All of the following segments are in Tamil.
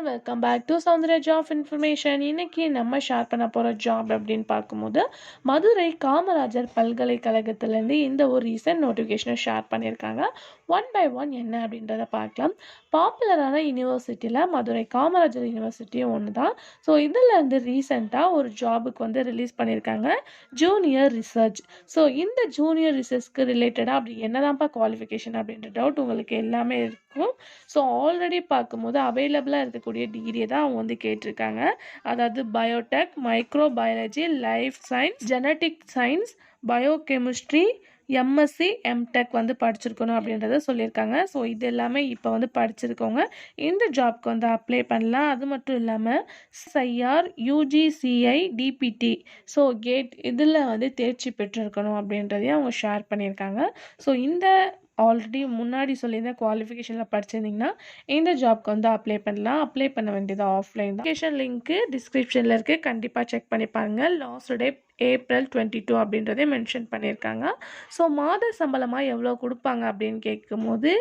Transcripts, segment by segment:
Welcome back to Soundarya job information. இன்னைக்கு நம்ம ஷேர் பண்ண போகிற ஜாப் அப்படின்னு பார்க்கும்போது மதுரை காமராஜர் பல்கலைக்கழகத்திலேருந்து இந்த ஒரு ரீசன்ட் நோட்டிஃபிகேஷனை ஷேர் பண்ணியிருக்காங்க. ஒன் பை ஒன் என்ன அப்படின்றத பார்க்கலாம். பாப்புலரான யூனிவர்சிட்டியில் மதுரை காமராஜர் யூனிவர்சிட்டியும் ஒன்று தான். ஸோ இதில் வந்து ரீசெண்டாக ஒரு ஜாபுக்கு வந்து ரிலீஸ் பண்ணியிருக்காங்க, ஜூனியர் ரிசர்ச். ஸோ இந்த ஜூனியர் ரிசர்ச்க்கு ரிலேட்டடாக அப்படி என்னதான்ப்பா குவாலிஃபிகேஷன் அப்படின்ற டவுட் உங்களுக்கு எல்லாமே இருக்கும். ஸோ ஆல்ரெடி பார்க்கும்போது அவைலபிளாக இருக்கக்கூடிய டிகிரியை தான் அவங்க வந்து கேட்டிருக்காங்க. அதாவது biotech, microbiology, life science, genetic science, biochemistry, MSc, MTech வந்து படிச்சிருக்கணும் அப்படின்றத சொல்லியிருக்காங்க. ஸோ இது எல்லாமே இப்போ வந்து படிச்சிருக்கோங்க இந்த ஜாப்க்கு வந்து அப்ளை பண்ணலாம். அது மட்டும் இல்லாமல் SIR, UGCI, DPT, so GATE இதில் வந்து தேர்ச்சி பெற்றிருக்கணும் அப்படின்றதையும் அவங்க ஷேர் பண்ணியிருக்காங்க. ஸோ இந்த ஆல்ரெடி முன்னாடி சொல்லியிருந்த குவாலிஃபிகேஷனில் படிச்சிருந்தீங்கன்னா இந்த ஜாப்க்கு வந்து அப்ளை பண்ணலாம். அப்ளை பண்ண வேண்டியது ஆஃப்லைன் தான். அப்ளிகேஷன் லிங்க்கு டிஸ்கிரிப்ஷனில் இருக்குது, கண்டிப்பாக செக் பண்ணி பாருங்கள். லாஸ்ட் டே April 22 அப்படின்றதே மென்ஷன் பண்ணியிருக்காங்க. ஸோ மாத சம்பளமாக எவ்வளோ கொடுப்பாங்க அப்படின்னு கேட்கும்போது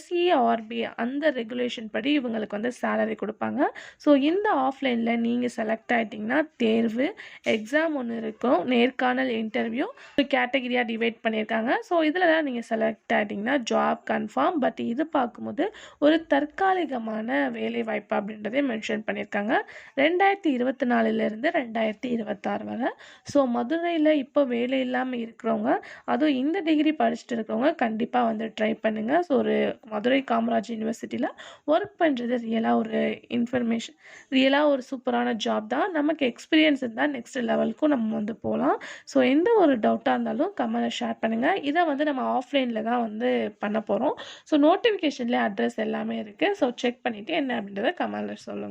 SERB அந்த ரெகுலேஷன் படி இவங்களுக்கு வந்து சேலரி கொடுப்பாங்க. ஸோ இந்த ஆஃப்லைனில் நீங்கள் செலக்ட் ஆகிட்டிங்கன்னா தேர்வு எக்ஸாம் ஒன்று இருக்கும், நேர்காணல் இன்டர்வியூ ஒரு கேட்டகிரியாக டிவைட் பண்ணியிருக்காங்க. ஸோ இதில் தான் நீங்கள் செலக்ட் ஆகிட்டிங்கன்னா ஜாப் கன்ஃபார்ம். பட் இது பார்க்கும்போது ஒரு தற்காலிகமான வேலை வாய்ப்பு அப்படின்றதே மென்ஷன் பண்ணியிருக்காங்க. 2024 2026 வரை. ஸோ மதுரையில் இப்போ வேலை இல்லாமல் இருக்கிறவங்க, அதுவும் இந்த டிகிரி படிச்சுட்டு இருக்கிறவங்க கண்டிப்பாக வந்து ட்ரை பண்ணுங்கள். ஸோ ஒரு மதுரை காமராஜ் யூனிவர்சிட்டியில் ஒர்க் பண்ணுறது ரியலாக ஒரு சூப்பரான ஜாப் தான். நமக்கு எக்ஸ்பீரியன்ஸ் இருந்தால் நெக்ஸ்ட் லெவலுக்கும் நம்ம வந்து போகலாம். ஸோ எந்த ஒரு டவுட்டாக இருந்தாலும் கமெண்ட்டில் ஷேர் பண்ணுங்கள். இதை வந்து நம்ம ஆஃப்லைனில் தான் வந்து பண்ண போகிறோம். ஸோ நோட்டிஃபிகேஷனில் அட்ரஸ் எல்லாமே இருக்குது. ஸோ செக் பண்ணிவிட்டு என்ன அப்படின்றத கமெண்ட்டில் சொல்லுங்கள்.